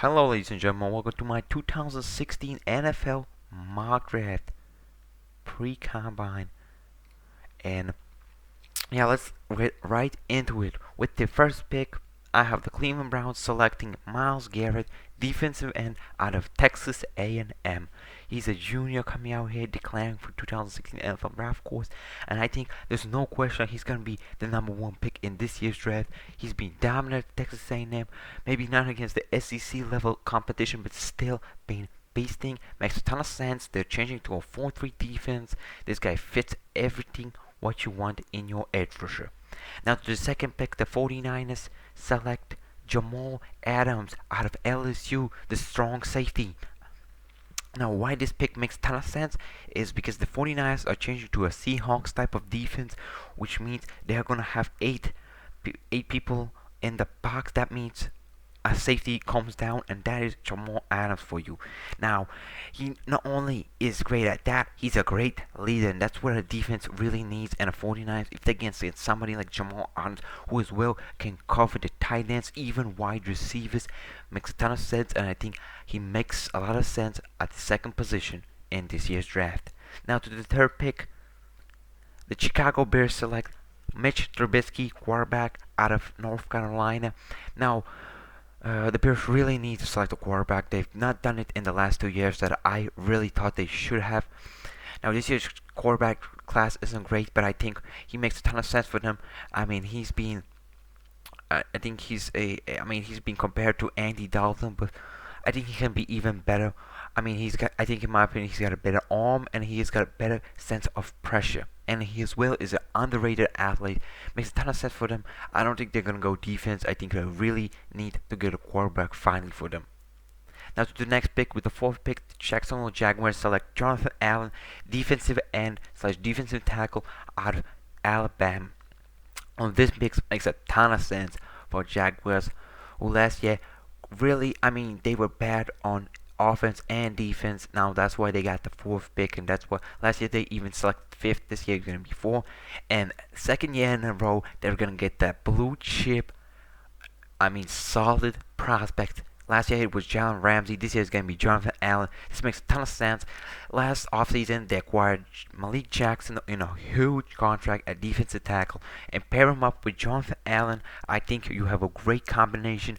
Hello, ladies and gentlemen. Welcome to my 2016 NFL mock draft pre-combine. And yeah, let's get right into it. With the first pick, I have the Cleveland Browns selecting Myles Garett, defensive end out of Texas A&M. He's a junior coming out here declaring for 2016 NFL draft course, and I think there's no question he's going to be the number one pick in this year's draft. He's been dominant at Texas A&M, maybe not against the SEC level competition, but still being beasting. Makes a ton of sense. They're changing to a 4-3 defense. This guy fits everything what you want in your edge rusher. Now to the second pick, the 49ers select Jamal Adams out of LSU, the strong safety. Now, why this pick makes a ton of sense is because the 49ers are changing to a Seahawks type of defense, which means they are going to have eight people in the box. That means a safety comes down, and that is Jamal Adams for you. Now, he not only is great at that, he's a great leader, and that's what a defense really needs. And a 49ers, if they can get somebody like Jamal Adams, who as well can cover the tight ends, even wide receivers, makes a ton of sense, and I think he makes a lot of sense at the second position in this year's draft. Now to the third pick, the Chicago Bears select Mitch Trubisky, quarterback out of North Carolina. Now, the Bears really need to select a quarterback. They've not done it in the last 2 years that I really thought they should have. Now, this year's quarterback class isn't great, but I think he makes a ton of sense for them. I mean, he's been compared to Andy Dalvin, but I think he can be even better. I think in my opinion, he's got a better arm, and he's got a better sense of pressure. And he as well is an underrated athlete. Makes a ton of sense for them. I don't think they're going to go defense. I think they really need to get a quarterback finally for them. Now to the next pick, with the fourth pick, the Jacksonville Jaguars select Jonathan Allen, defensive end / defensive tackle out of Alabama. This pick makes a ton of sense for Jaguars, who last year they were bad on offense and defense. Now that's why they got the fourth pick, and that's why last year they even selected fifth. This year it's gonna be four, and second year in a row they're gonna get that blue chip. Solid prospect. Last year it was Jalen Ramsey. This year it's gonna be Jonathan Allen. This makes a ton of sense. Last offseason they acquired Malik Jackson in a huge contract at defensive tackle, and pair him up with Jonathan Allen. I think you have a great combination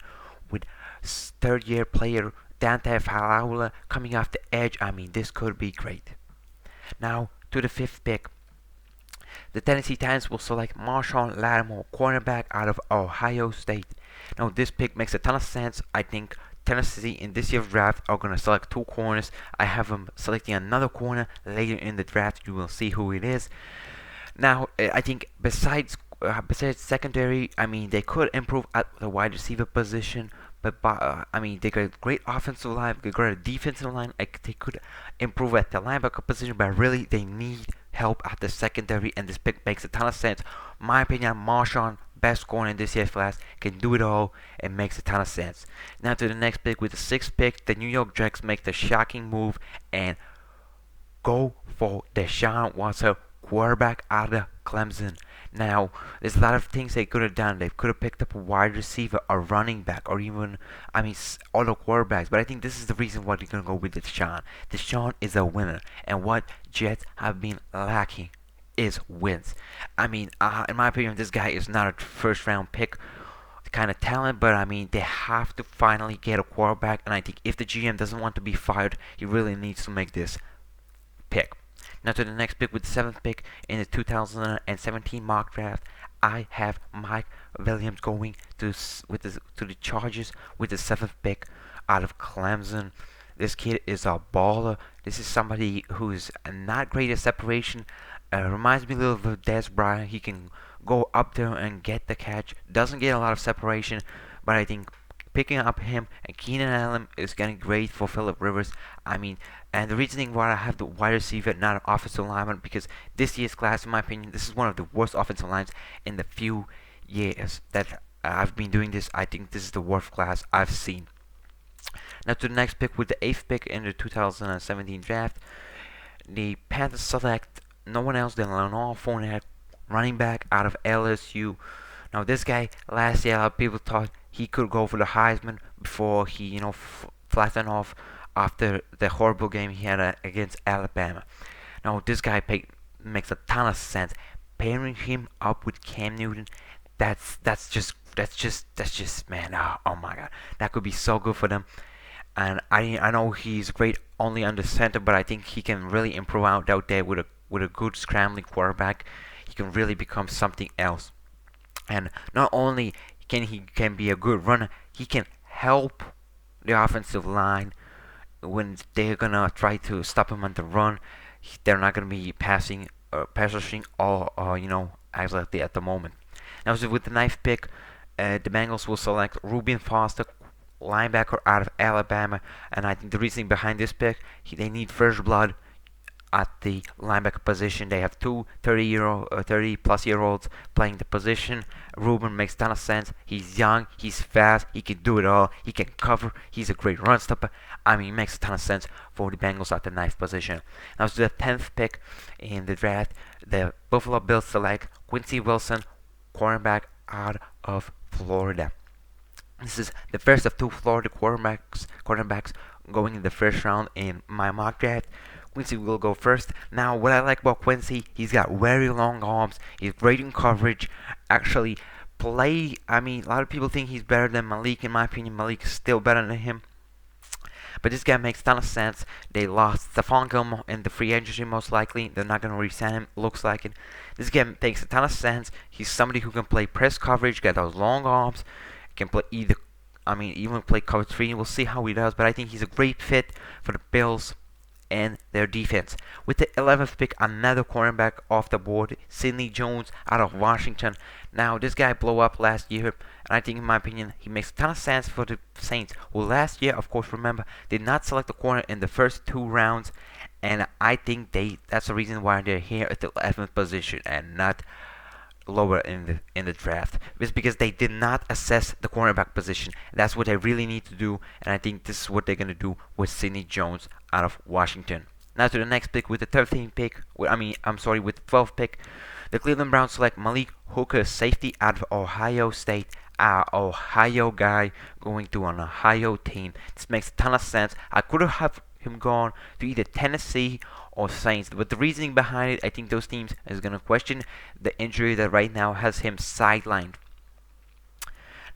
with third-year player Dante Fowler coming off the edge. This could be great. Now to the fifth pick, the Tennessee Titans will select Marshawn Lattimore, cornerback out of Ohio State. Now this pick makes a ton of sense. I think Tennessee in this year's draft are going to select two corners. I have them selecting another corner later in the draft. You will see who it is. Now I think besides secondary, they could improve at the wide receiver position. But they got a great offensive line, they got a defensive line. They could improve at the linebacker position, but really they need help at the secondary, and this pick makes a ton of sense. My opinion, Marshawn, best corner in this year's class, can do it all, and makes a ton of sense. Now to the next pick, with the sixth pick, the New York Jets make the shocking move and go for Deshaun Watson, quarterback out of Clemson. Now, there's a lot of things they could have done. They could have picked up a wide receiver, a running back, or even, other quarterbacks. But I think this is the reason why they're going to go with Deshaun. Deshaun is a winner. And what Jets have been lacking is wins. In my opinion, this guy is not a first-round pick kind of talent, but they have to finally get a quarterback. And I think if the GM doesn't want to be fired, he really needs to make this pick. Now to the next pick, with the seventh pick in the 2017 mock draft, I have Mike Williams going to the Chargers with the seventh pick out of Clemson. This kid is a baller. This is somebody who's not great at separation. Reminds me a little of Des Bryant. He can go up there and get the catch. Doesn't get a lot of separation, but I think picking up him and Keenan Allen is getting great for Phillip Rivers. And the reasoning why I have the wide receiver, not an offensive lineman, because this year's class, in my opinion, this is one of the worst offensive lines in the few years that I've been doing this. I think this is the worst class I've seen. Now to the next pick, with the eighth pick in the 2017 draft, the Panthers select no one else than Fournette, running back out of LSU. Now this guy, last year a lot of people thought he could go for the Heisman before he, flattened off after the horrible game he had against Alabama. Now, this guy makes a ton of sense. Pairing him up with Cam Newton, that's just man. Oh my God, that could be so good for them. And I know he's great only under center, but I think he can really improve out there with a good scrambling quarterback. He can really become something else. And not only can be a good runner, he can help the offensive line when they're gonna try to stop him on the run. They're not gonna be pass rushing or as like at the moment. Now, so with the ninth pick, the Bengals will select Reuben Foster, linebacker out of Alabama, and I think the reasoning behind this pick, they need first blood at the linebacker position. They have two 30-plus-year-olds playing the position. Reuben makes a ton of sense. He's young, he's fast, he can do it all. He can cover, he's a great run stopper. I mean, it makes a ton of sense for the Bengals at the ninth position. Now, to the 10th pick in the draft, the Buffalo Bills select Quincy Wilson, cornerback out of Florida. This is the first of two Florida cornerbacks going in the first round in my mock draft. Quincy will go first. Now, what I like about Quincy, he's got very long arms. He's great in coverage. Actually, a lot of people think he's better than Malik. In my opinion, Malik is still better than him. But this guy makes a ton of sense. They lost Stephon Gilmore in the free agency, most likely. They're not going to re-sign him, looks like it. This guy makes a ton of sense. He's somebody who can play press coverage, got those long arms, can play even play cover 3. We'll see how he does, but I think he's a great fit for the Bills and their defense. With the 11th pick, another cornerback off the board, Sidney Jones out of Washington. Now, this guy blew up last year, and I think, in my opinion, he makes a ton of sense for the Saints, who last year, of course, remember, did not select a corner in the first 2 rounds, and I think that's the reason why they're here at the 11th position and not lower in the draft. It's because they did not assess the cornerback position. That's what they really need to do, and I think this is what they're gonna do with Sidney Jones out of Washington. Now to the next pick with the 13th pick. With the 12th pick, the Cleveland Browns select Malik Hooker, safety out of Ohio State. Ohio guy going to an Ohio team. This makes a ton of sense. I could have him gone to either Tennessee or Saints, but the reasoning behind it, I think those teams is going to question the injury that right now has him sidelined.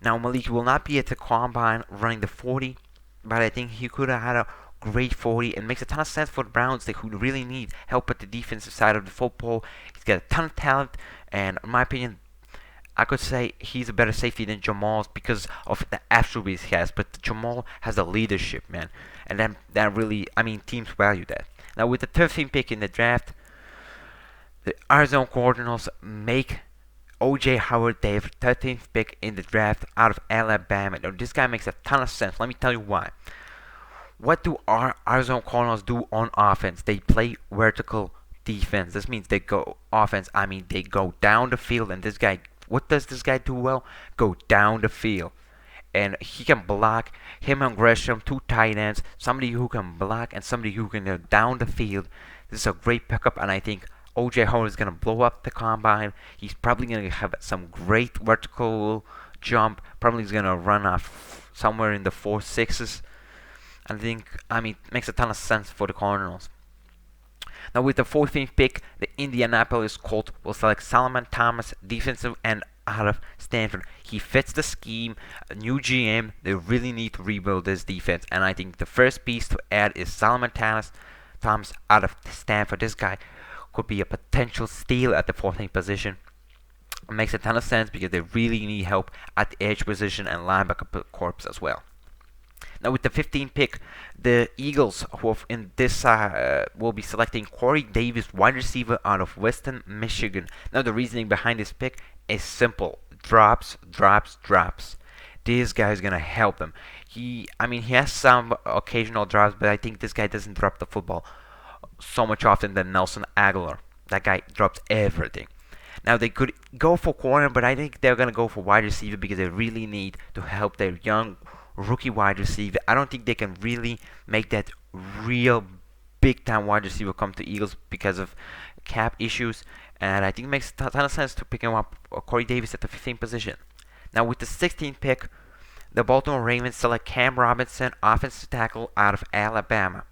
Now, Malik will not be at the combine running the 40, but I think he could have had a great 40 and makes a ton of sense for the Browns, who really need help at the defensive side of the football. He's got a ton of talent, and in my opinion, I could say he's a better safety than Jamal's because of the attributes he has, but Jamal has the leadership, man, and that really, teams value that. Now, with the 13th pick in the draft, the Arizona Cardinals make O.J. Howard their 13th pick in the draft out of Alabama. Now, this guy makes a ton of sense. Let me tell you why. What do our Arizona Cardinals do on offense? They play vertical defense. This means they go offense. They go down the field, and what does this guy do well? Go down the field. And he can block. Him and Gresham, 2 tight ends, somebody who can block and somebody who can go down the field. This is a great pickup, and I think O.J. Howard is going to blow up the combine. He's probably going to have some great vertical jump. Probably is going to run off somewhere in the 4.6s. I think, it makes a ton of sense for the Cardinals. Now, with the 14th pick, the Indianapolis Colts will select Solomon Thomas, defensive end out of Stanford. He fits the scheme. A new GM. They really need to rebuild this defense, and I think the first piece to add is Solomon Thomas out of Stanford. This guy could be a potential steal at the 14th position. It makes a ton of sense because they really need help at the edge position and linebacker corps as well. Now, with the 15th pick, the Eagles in this will be selecting Corey Davis, wide receiver out of Western Michigan. Now, the reasoning behind this pick is simple: drops. This guy is gonna help them. He has some occasional drops, but I think this guy doesn't drop the football so much often than Nelson Aguilar. That guy drops everything. Now, they could go for corner, but I think they're gonna go for wide receiver because they really need to help their young rookie wide receiver. I don't think they can really make that real big time wide receiver come to Eagles because of cap issues, and I think it makes a ton of sense to pick him up Corey Davis at the 15th position. Now, with the 16th pick, the Baltimore Ravens select Cam Robinson, offensive tackle out of Alabama.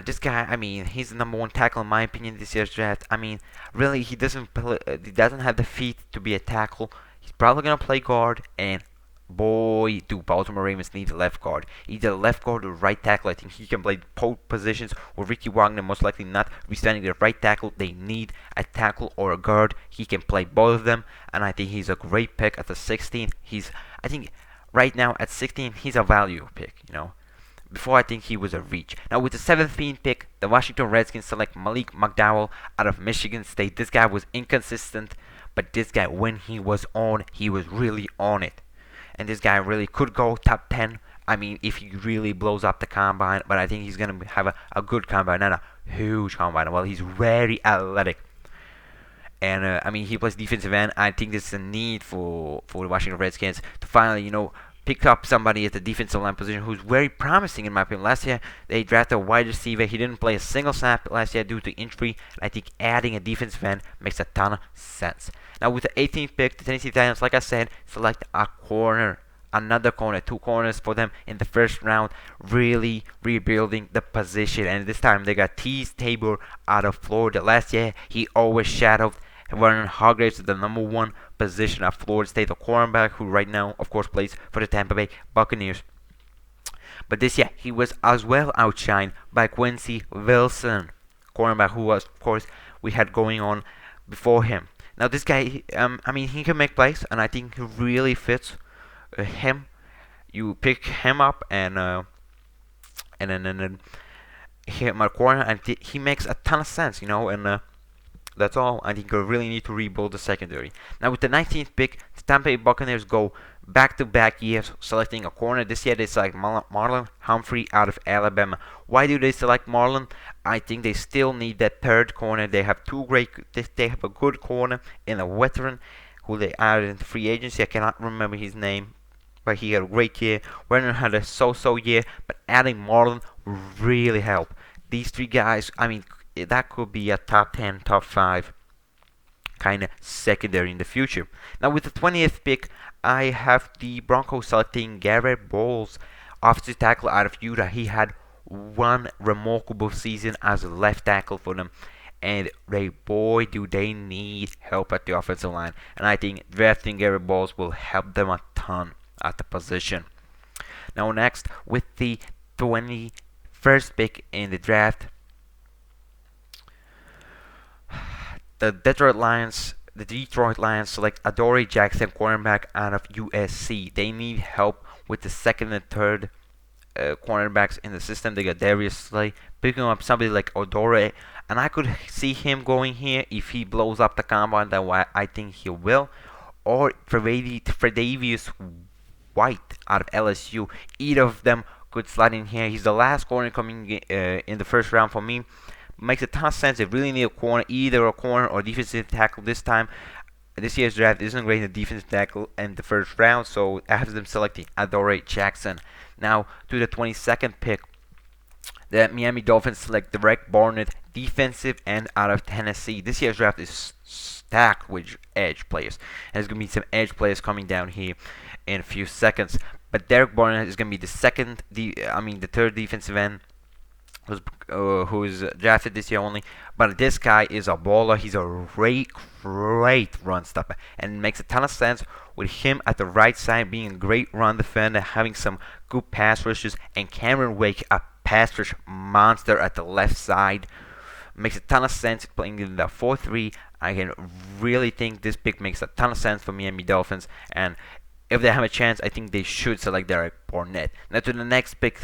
This guy, I mean, he's the number one tackle in my opinion this year's draft. I mean, really, he doesn't have the feet to be a tackle. He's probably gonna play guard, and boy, do Baltimore Ravens need a left guard. Either left guard or right tackle. I think he can play both positions. With Ricky Wagner most likely not resigning the right tackle, they need a tackle or a guard. He can play both of them, and I think he's a great pick at the 16th. I think, right now at 16, he's a value pick. Before I think he was a reach. Now with the 17th pick, the Washington Redskins select Malik McDowell out of Michigan State. This guy was inconsistent, but this guy, when he was on, he was really on it. And this guy really could go top 10. I mean, if he really blows up the combine, but I think he's going to have a good combine, not a huge combine. Well, he's very athletic. And, I mean, he plays defensive end. I think this is a need for the Washington Redskins to finally, pick up somebody at the defensive line position who's very promising in my opinion. Last year, they drafted a wide receiver. He didn't play a single snap last year due to injury. And I think adding a defensive end makes a ton of sense. Now, with the 18th pick, the Tennessee Titans, like I said, select a corner. Another corner, 2 corners for them in the first round, really rebuilding the position. And this time, they got Tabor out of Florida. Last year, he always shadowed Vernon Hargreaves, the number 1 position at Florida State, the cornerback, who right now, of course, plays for the Tampa Bay Buccaneers. But this year, he was as well outshined by Quincy Wilson, cornerback, who was, of course, we had going on before him. Now, this guy, I mean, he can make plays, and I think he really fits him. You pick him up, and then hit him at corner, and he makes a ton of sense, and that's all. I think we really need to rebuild the secondary. Now with the 19th pick, the Tampa Bay Buccaneers go back-to-back years selecting a corner. This year they select Marlon Humphrey out of Alabama. Why do they select Marlon? I think they still need that third corner. They have they have a good corner and a veteran who they added in free agency. I cannot remember his name, but he had a great year. Werner had a so-so year, but adding Marlon really helped. These 3 guys, I mean, that could be a top 10, top 5 kind of secondary in the future. Now with the 20th pick, I have the Broncos selecting Garrett, Bolles, offensive tackle out of Utah. He had one remarkable season as a left tackle for them, and boy do they need help at the offensive line. And I think drafting Garrett Bolles will help them a ton at the position. Now next, with the 21st pick in the draft, the Detroit Lions select Adoree Jackson, cornerback out of USC. They need help with the second and third cornerbacks in the system. They got Darius Slay, picking up somebody like Adoree, and I could see him going here if he blows up the combine. That I think he will, or Tre'Davious White out of LSU. Either of them could slide in here. He's the last corner coming in the first round for me. Makes a ton of sense. They really need a corner, either a corner or defensive tackle this time. This year's draft isn't great in the defensive tackle in the first round, so I have them selecting Adoree Jackson. Now to the 22nd pick, the Miami Dolphins select Derek Barnett, defensive end out of Tennessee. This year's draft is stacked with edge players, and there's gonna be some edge players coming down here in a few seconds. But Derek Barnett is gonna be the third defensive end who's drafted this year only. But this guy is a baller. He's a great run stopper, and it makes a ton of sense with him at the right side being a great run defender, having some good pass rushes, and Cameron Wake, a pass rush monster at the left side. Makes a ton of sense playing in the 4-3. I can really think this pick makes a ton of sense for Miami Dolphins, and if they have a chance, I think they should select Derek Barnett. Now to the next pick.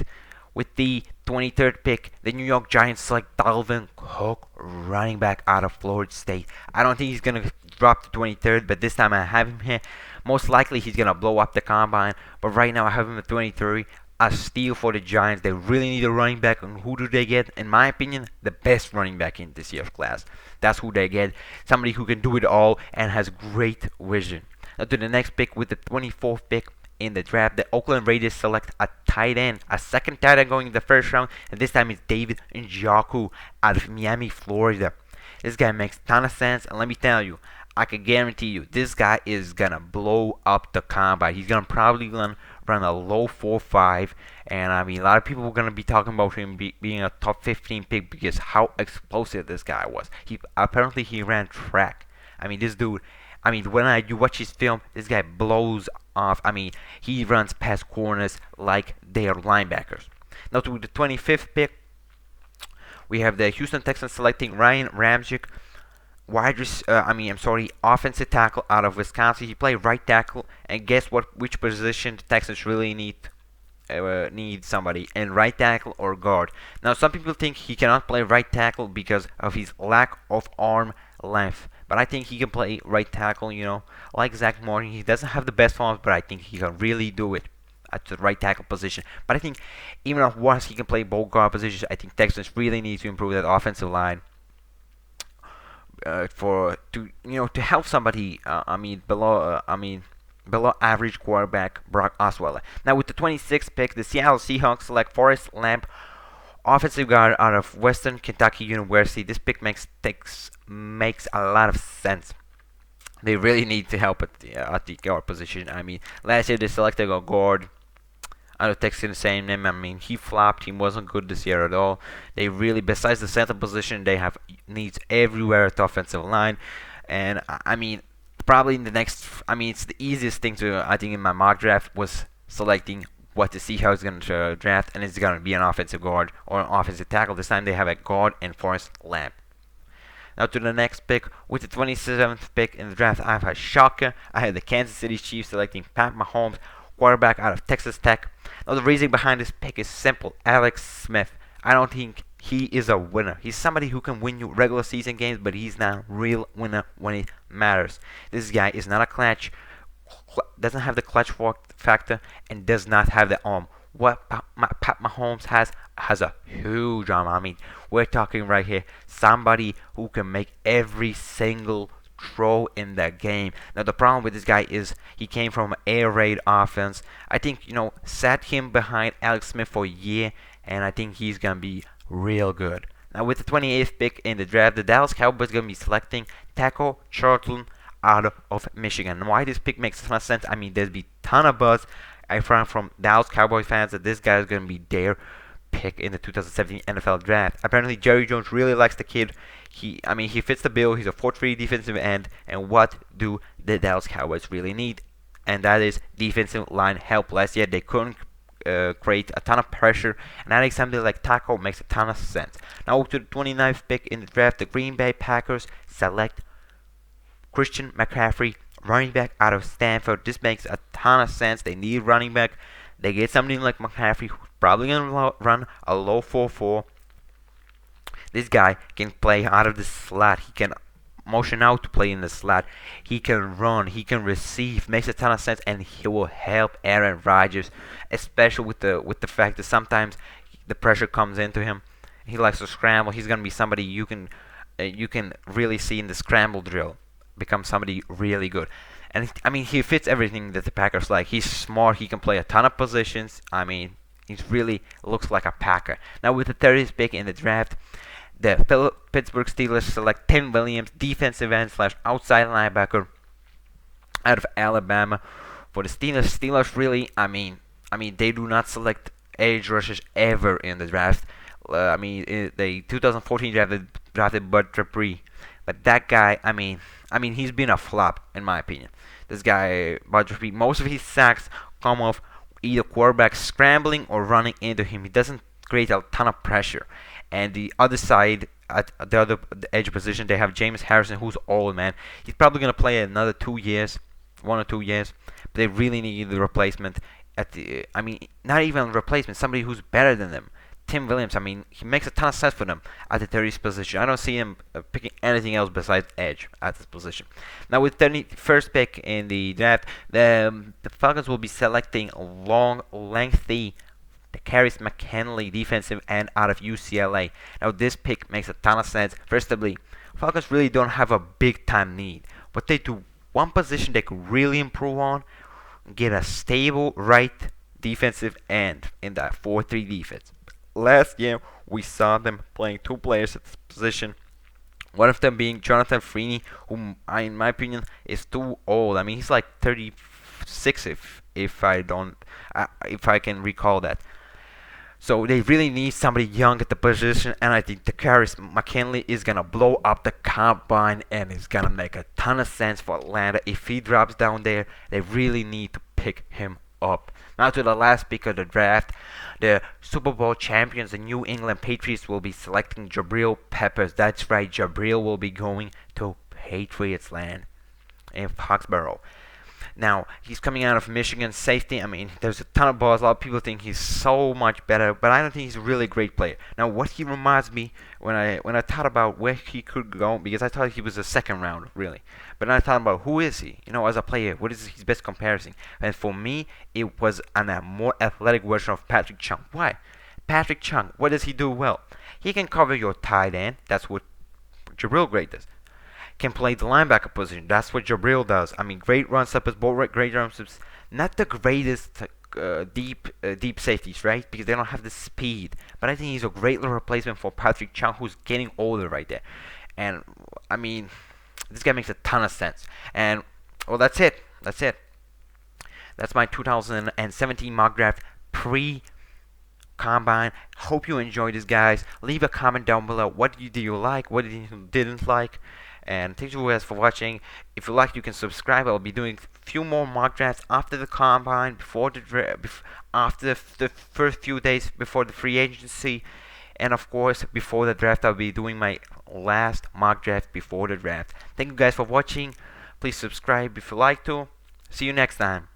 With the 23rd pick, the New York Giants select Dalvin Cook, running back out of Florida State. I don't think he's going to drop to 23rd, but this time I have him here. Most likely he's going to blow up the combine, but right now I have him at 23. A steal for the Giants. They really need a running back, and who do they get? In my opinion, the best running back in this year's class. That's who they get. Somebody who can do it all and has great vision. Now to the next pick, with the 24th pick in the draft, the Oakland Raiders select a tight end, a second tight end going in the first round, and this time it's David Njoku out of Miami, Florida. This guy makes a ton of sense, and let me tell you, I can guarantee you, this guy is gonna blow up the combine. He's gonna probably run a low 4.5, and I mean a lot of people were gonna be talking about him being a top 15 pick because how explosive this guy was. He ran track. I mean this dude. I mean when you watch his film, this guy blows off. I mean he runs past corners like they are linebackers. Now to the 25th pick, we have the Houston Texans selecting Ryan Ramczyk, offensive tackle out of Wisconsin. He played right tackle, and guess what? Which position the Texans really need somebody in right tackle or guard. Now, some people think he cannot play right tackle because of his lack of arm length, but I think he can play right tackle. Like Zach Martin, he doesn't have the best arms, but I think he can really do it at the right tackle position. But I think even if once he can play both guard positions, I think Texans really need to improve that offensive line. To help somebody below average quarterback Brock Osweiler. Now with the 26th pick, the Seattle Seahawks select Forrest Lamp, offensive guard out of Western Kentucky University. This pick makes a lot of sense. They really need to help at the guard position. I mean, last year they selected a guard out of Texas A&M. I mean, he flopped. He wasn't good this year at all. They really, besides the center position, they have needs everywhere at the offensive line. And I mean, probably in the next, it's the easiest thing to, I think, in my mock draft was selecting what the Seahawks are going to draft, and it's going to be an offensive guard or an offensive tackle. This time they have a guard and Forrest Lamp. Now to the next pick, with the 27th pick in the draft, I have a shocker. I have the Kansas City Chiefs selecting Pat Mahomes, quarterback out of Texas Tech. Now the reason behind this pick is simple. Alex Smith. I don't think he is a winner. He's somebody who can win you regular season games, but he's not a real winner when it matters. This guy is not a clutch, doesn't have the clutch factor, and does not have the arm. What Pat Mahomes has a huge arm. I mean, we're talking right here somebody who can make every single throw in the game. Now the problem with this guy is he came from an air raid offense. I think set him behind Alex Smith for a year, and I think he's gonna be real good. Now with the 28th pick in the draft, the Dallas Cowboys gonna be selecting tackle Charlton out of Michigan. Why this pick makes so much sense? I mean, there's be ton of buzz I found from Dallas Cowboys fans that this guy is going to be their pick in the 2017 NFL Draft. Apparently, Jerry Jones really likes the kid. He fits the bill. He's a 4.3 defensive end. And what do the Dallas Cowboys really need? And that is defensive line help. Last year, they couldn't create a ton of pressure. And adding something like tackle makes a ton of sense. Now, to the 29th pick in the draft, the Green Bay Packers select Christian McCaffrey, running back out of Stanford. This makes a ton of sense. They need running back. They get somebody like McCaffrey who's probably going to run a low 4.4. This guy can play out of the slot. He can motion out to play in the slot. He can run. He can receive. Makes a ton of sense, and he will help Aaron Rodgers, especially with the fact that sometimes the pressure comes into him. He likes to scramble. He's going to be somebody you can really see in the scramble drill. Become somebody really good. And he fits everything that the Packers like. He's smart. He can play a ton of positions. He really looks like a Packer. Now with the 30th pick in the draft, the Pittsburgh Steelers select Tim Williams, defensive end / outside linebacker out of Alabama. For the Steelers, really, they do not select edge rushers ever in the draft. In the 2014 drafted Bud Dupree. But that guy, he's been a flop in my opinion. This guy, Bud, most of his sacks come off either quarterback scrambling or running into him. He doesn't create a ton of pressure. And the other side, at the edge position, they have James Harrison, who's old, man. He's probably gonna play another 2 years, 1 or 2 years. But they really need the replacement not even a replacement, somebody who's better than them. Tim Williams, he makes a ton of sense for them at the 30th position. I don't see him picking anything else besides edge at this position. Now with 31st pick in the draft, the Falcons will be selecting lengthy Darius McKinley, defensive end out of UCLA. Now this pick makes a ton of sense. Firstly, Falcons really don't have a big time need, but they do one position they could really improve on: get a stable right defensive end in that 4-3 defense. Last year, we saw them playing 2 players at this position. One of them being Jonathan Freeney, who, in my opinion, is too old. He's like 36, if I can recall that. So they really need somebody young at the position, and I think Darius McKinley is gonna blow up the combine, and it's gonna make a ton of sense for Atlanta. If he drops down there, they really need to pick him up. Now to the last pick of the draft, the Super Bowl champions, the New England Patriots, will be selecting Jabril Peppers. That's right, Jabril will be going to Patriots land in Foxborough. Now, he's coming out of Michigan safety. I mean, there's a ton of balls. A lot of people think he's so much better, but I don't think he's a really great player. Now, what he reminds me, when I thought about where he could go, because I thought he was a second round, really. But then I thought about who is he, as a player, what is his best comparison? And for me, it was a more athletic version of Patrick Chung. Why? Patrick Chung, what does he do well? He can cover your tight end. That's what Jabril Gray does. Can play the linebacker position. That's what Jabril does. I mean, great run stoppers, both great run stoppers. Not the greatest deep safeties, right? Because they don't have the speed. But I think he's a great little replacement for Patrick Chung, who's getting older right there. And I mean, this guy makes a ton of sense. And well, that's it. That's my 2017 mock draft pre-combine. Hope you enjoyed this, guys. Leave a comment down below. What did you like? What did you didn't like? And thank you guys for watching. If you like, you can subscribe. I'll be doing a few more mock drafts after the combine, before the after the first few days before the free agency, and of course before the draft. I'll be doing my last mock draft before the draft. Thank you guys for watching. Please subscribe if you like to. See you next time.